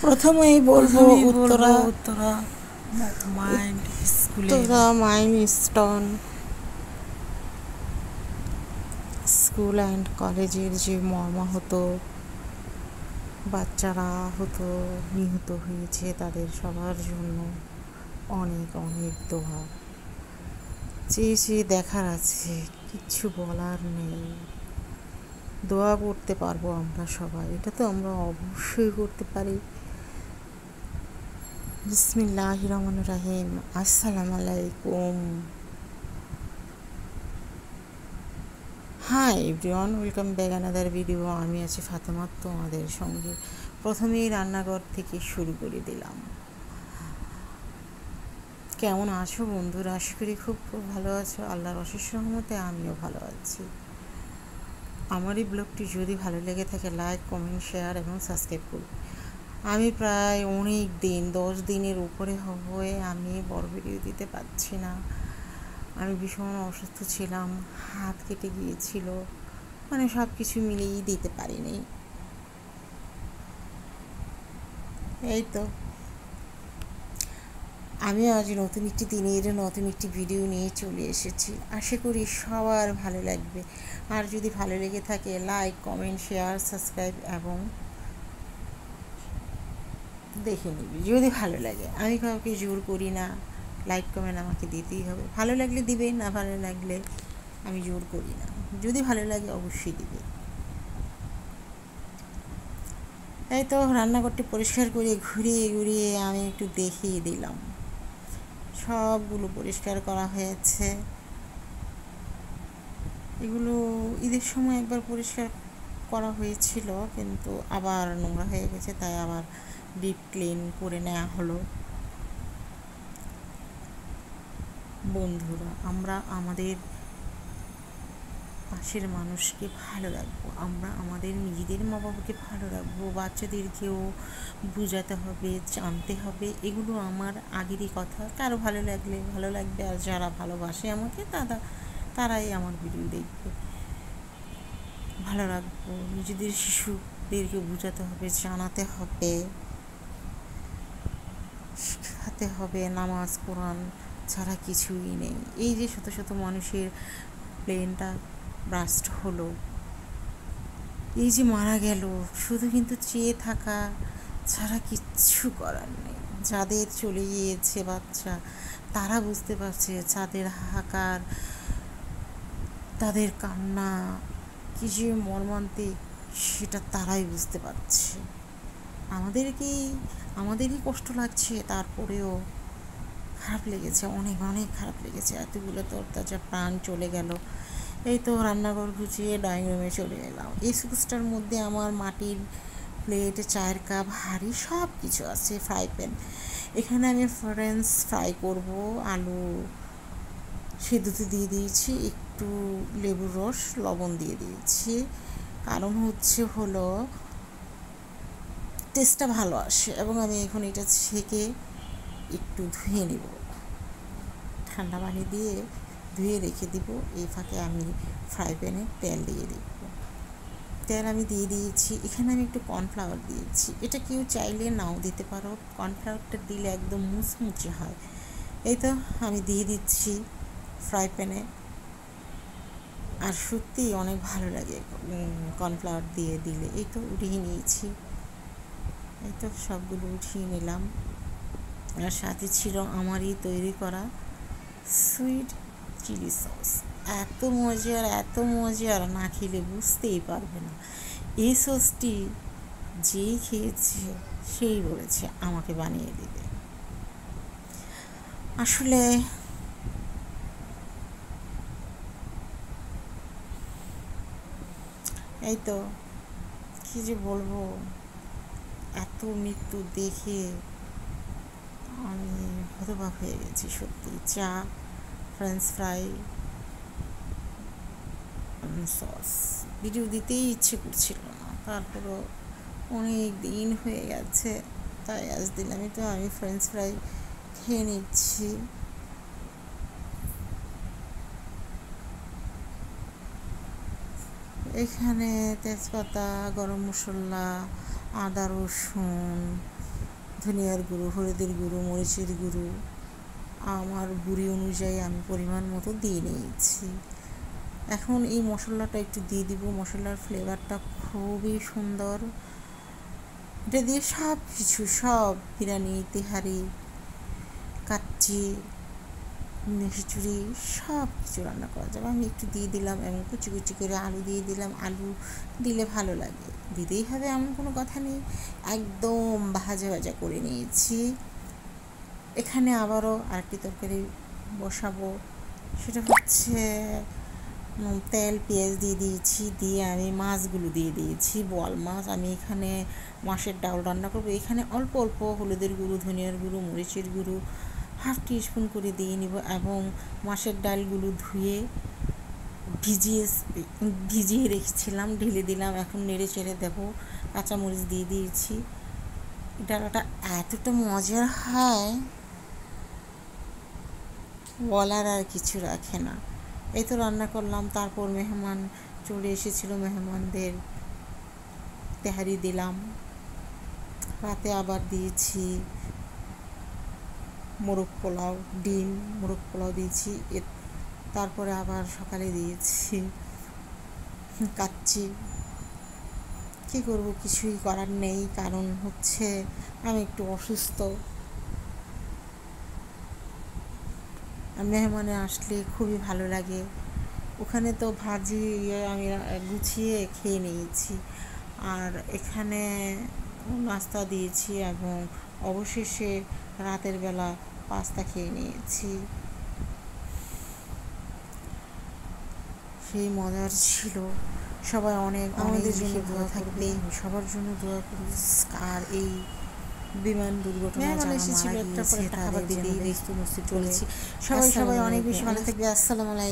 প্রথমেই বলবো উত্তরা উত্তরা মাইন্ড স্কুলে উত্তরা মাইলস্টোন স্কুল অ্যান্ড কলেজের যে মর্মাহত বাচ্চারা নিহত হয়েছে তাদের সবার জন্য অনেক অনেক দোয়া। চেয়ে দেখার আছে, কিচ্ছু বলার নেই। দোয়া করতে পারবো আমরা সবাই, এটা তো আমরা অবশ্যই করতে পারি। বিসমিল্লাহির রহমানির রহিম। আসসালামু আলাইকুম। Hi everyone, welcome back another video. আমি আছি ফাতেমা তোমাদের সঙ্গে। প্রথমেই রান্নাঘর থেকে শুরু করে দিলাম। কেমন আছো বন্ধুরা? আশা করি খুব খুব ভালো আছো। আল্লাহর অশেষ রহমতে আমিও ভালো আছি। আমার এই ব্লগটি যদি ভালো লেগে থাকে লাইক, কমেন্ট, শেয়ার এবং সাবস্ক্রাইব করুন। আমি প্রায় অনেক দিন 10 দিনের উপরে হয়ে আমি বড় ভিডিও দিতে পারছি না। আমি ভীষণ অসুস্থ ছিলাম, হাত কেটে গিয়েছিল, মানে সব কিছু মিলিয়েই দিতে পারিনি। এই তো আমি আজ নতুন একটি দিনের নতুন একটি ভিডিও নিয়ে চলে এসেছি। আশা করি সবার ভালো লাগবে। আর যদি ভালো লেগে থাকে লাইক, কমেন্ট, শেয়ার, সাবস্ক্রাইব এবং দেখে নিবি যদি ভালো লাগে। আমি কাউকে জোর করি না, লাইক কমেন্ট আমাকে দিতেই হবে। ভালো লাগলে দিবে, না ভালো লাগলে আমি জোর করি না। যদি ভালো লাগে অবশ্যই দিবে। তাই তো রান্নাঘরটি পরিষ্কার করে ঘুরিয়ে ঘুরিয়ে আমি একটু দেখিয়ে দিলাম। সবগুলো পরিষ্কার করা হয়েছে। এগুলো ঈদের সময় একবার পরিষ্কার করা হয়েছিল, কিন্তু আবার নোংরা হয়ে গেছে, তাই আবার ডিপ ক্লিন করে নেওয়া হলো। বন্ধুরা, আমরা আমাদের পাশের মানুষকে ভালো রাখবো, আমরা আমাদের নিজেদের মা বাবাকে ভালো রাখবো, বাচ্চাদেরকেও বোঝাতে হবে, জানতে হবে। এগুলো আমার আগেরই কথা। কারো ভালো লাগলে ভালো লাগবে, আর যারা ভালোবাসে আমাকে তারাই আমার ভিডিও দেখবে। ভালো রাখবো, নিজেদের শিশুদেরকে বোঝাতে হবে, জানাতে হবে, শেখাতে হবে। নামাজ কোরআন ছাড়া কিছুই নেই। এই যে শত শত মানুষের প্লেনটা ব্রাস্ট হলো, এই যে মারা গেল, শুধু কিন্তু চেয়ে থাকা ছাড়া কিচ্ছু করার নেই। যাদের চলে গিয়েছে বাচ্চা, তারা বুঝতে পারছে যাদের হাহাকার, তাদের কান্না কি যে মর্মান্তিক, সেটা তারাই বুঝতে পারছে। আমাদেরই কষ্ট লাগছে, তারপরেও খারাপ লেগেছে, অনেক অনেক খারাপ লেগেছে। এতগুলো তরতাজা প্রাণ চলে গেল। এই তো রান্নাঘর গুছিয়ে ড্রয়িং রুমে চলে এলাম। এই সুকেসটার মধ্যে আমার মাটির প্লেট, চায়ের কাপ, হাঁড়ি সব কিছু আছে, ফ্রাই প্যান। এখানে আমি ফ্রেঞ্চ ফ্রাই করব। আলু সেদ্ধতে দিয়ে দিয়েছি, একটু লেবুর রস, লবণ দিয়ে দিয়েছি। কারণ হলো টেস্টটা ভালো আসে। এবং আমি এখন এটা ছেঁকে একটু ধুয়ে নিব, ঠান্ডা পানি দিয়ে ধুয়ে রেখে দিব। এই ফাঁকে আমি ফ্রাই প্যানে তেল দিয়ে দিব। তেল আমি দিয়ে দিয়েছি। এখানে আমি একটু কর্নফ্লাওয়ার দিয়েছি। এটা কেউ চাইলে নাও দিতে পারো, কর্নফ্লাওয়ারটা দিলে একদম মুচমুচে হয়। এই তো আমি দিয়ে দিচ্ছি ফ্রাই প্যানে। আর সত্যিই অনেক ভালো লাগে কর্নফ্লাওয়ার দিয়ে দিলে। এই তো উঠিয়ে নিয়েছি। এই তো সবগুলো উঠিয়ে নিলাম। আর সাথে ছিল আমারই তৈরি করা সুইট চিলি সস। এত মজার, না খেলে বুঝতেই পারবে না। এই সসটি যেই খেয়েছে সেই বলেছে আমাকে বানিয়ে দিতে। আসলে এই তো কী যে বলবো, এত মৃত্যু দেখে আমি হতবাক হয়ে গেছি সত্যি। চা, ফ্রেঞ্চ ফ্রাই, সস, ভিডিও দিতেই ইচ্ছে করছিল না। তারপরও অনেক দিন হয়ে গেছে, তাই আজ দিলামই। তো আমি ফ্রেঞ্চ ফ্রাই খেয়ে নিচ্ছি। এখানে তেজপাতা, গরম মশলা, আদা রসুন, ধনিয়ার গুঁড়ো, হলুদের গুঁড়ো, মরিচের গুঁড়ো আমার গুঁড়ি অনুযায়ী আমি পরিমাণ মতো দিয়ে নিয়েছি। এখন এই মশলাটা একটু দিয়ে দিব। মশলার ফ্লেভারটা খুবই সুন্দর। এটা দিয়ে সব বিরিয়ানি, তেহারি, কাচ্চি, খিচুড়ি সব কিছু রান্না করা যাবে। আমি একটু দিয়ে দিলাম এবং কুচি কুচি করে আলু দিয়ে দিলাম। আলু দিলে ভালো লাগে, দিতেই হবে এমন কোনো কথা নেই। একদম ভাজা ভাজা করে নিয়েছি। এখানে আবারও আরেকটি তরকারি বসাবো, সেটা হচ্ছে তেল পেঁয়াজ দিয়ে দিয়েছি, দিয়ে আমি মাছগুলো দিয়ে দিয়েছি। বোয়াল মাছ। আমি এখানে মাছের ডাল রান্না করবো। এখানে অল্প অল্প হলুদের গুঁড়ো, ধনিয়ার গুঁড়ো, মরিচের গুঁড়ো হাফ টিস্পুন করে দিয়ে নিব এবং মাছের ডালগুলো ধুয়ে ভিজিয়ে রেখেছিলাম, ঢেলে দিলাম। এখন নেড়ে চেড়ে দেবো। কাঁচামরিচ দিয়ে দিয়েছি। ডালটা এতটা মজার হয় বলার আর কিছু রাখে না। এই তো রান্না করলাম। তারপর মেহমান চলে এসেছিল, মেহমানদের তেহারি দিলাম। রাতে আবার দিয়েছি মোরগ পোলাও, ডিম মোরগ পোলাও দিয়েছি। তারপরে আবার সকালে দিয়েছি কাচ্চি। কী করবো, কিছুই করার নেই, কারণ হচ্ছে আমি একটু অসুস্থ। মেহমানে আসলে খুবই ভালো লাগে। ওখানে তো ভাজি আমি গুছিয়ে খেয়ে নিয়েছি, আর এখানে নাস্তা দিয়েছি এবং অবশেষে রাতের বেলা পাস্তা খেয়ে নিয়েছি। সেই মজার ছিল। সবাই অনেক আমাদের জন্য দোয়া থাকবে, সবার জন্য দোয়া করি। আর এই বিমান দুর্ঘটনায় যারা মারা গিয়েছে তাদের জন্য চলেছি। সবাই অনেক বেশি ভালো থাকবে। আসসালামু আলাইকুম।